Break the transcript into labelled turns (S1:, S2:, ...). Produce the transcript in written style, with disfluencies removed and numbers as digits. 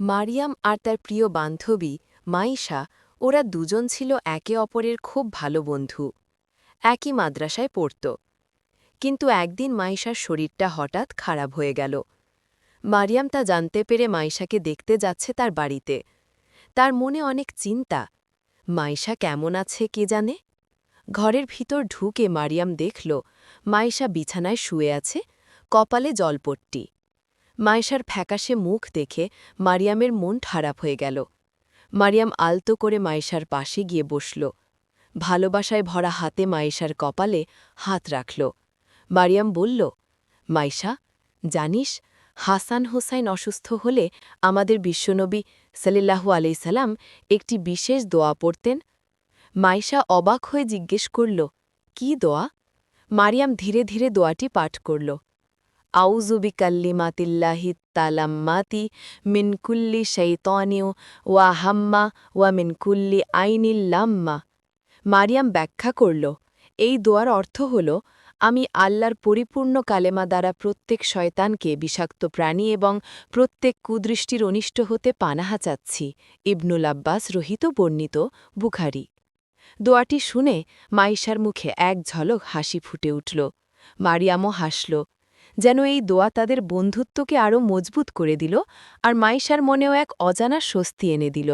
S1: মারিয়াম আর তার প্রিয় বান্ধবী মাইশা ওরা দুজন ছিল একে অপরের খুব ভালো বন্ধু। একই মাদ্রাসায় পড়ত। কিন্তু একদিন মাইশার শরীরটা হঠাৎ খারাপ হয়ে গেল। মারিয়াম তা জানতে পেরে মাইশাকে দেখতে যাচ্ছে তার বাড়িতে। তার মনে অনেক চিন্তা, মাইশা কেমন আছে কে জানে। ঘরের ভিতর ঢুকে মারিয়াম দেখল মাইশা বিছানায় শুয়ে আছে, কপালে জলপট্টি। মাইশার ফ্যাকাশে মুখ দেখে মারিয়ামের মন খারাপ হয়ে গেল। মারিয়াম আলতো করে মাইশার পাশে গিয়ে বসল। ভালোবাসায় ভরা হাতে মাইশার কপালে হাত রাখল। মারিয়াম বলল, মাইশা, জানিস, হাসান হোসাইন অসুস্থ হলে আমাদের বিশ্বনবী সাল্লাল্লাহু আলাইহি সাল্লাম একটি বিশেষ দোয়া পড়তেন। মাইশা অবাক হয়ে জিজ্ঞেস করল, কি দোয়া? মারিয়াম ধীরে ধীরে দোয়াটি পাঠ করল। আউযু বিকাল্লিমাতিল্লাহি তালাম্মাতি মিন কুল্লি শাইতানিউ ওয়া হাম্মা ওয়া মিন কুল্লি আইনিল লাম্মা। মারিয়াম ব্যাখ্যা করল, এই দোয়ার অর্থ হল, আমি আল্লাহর পরিপূর্ণ কালেমা দ্বারা প্রত্যেক শয়তানকে, বিষাক্ত প্রাণী এবং প্রত্যেক কুদৃষ্টির অনিষ্ট হতে পানাহা চাচ্ছি। ইবনুল আব্বাস রহিত বর্ণিত, বুখারী। দোয়াটি শুনে মাইশার মুখে এক ঝলক হাসি ফুটে উঠল। মারিয়ামও হাসল, যেন এই দোয়া তাদের বন্ধুত্বকে আরও মজবুত করে দিল আর মাইশার মনেও এক অজানা স্বস্তি এনে দিল।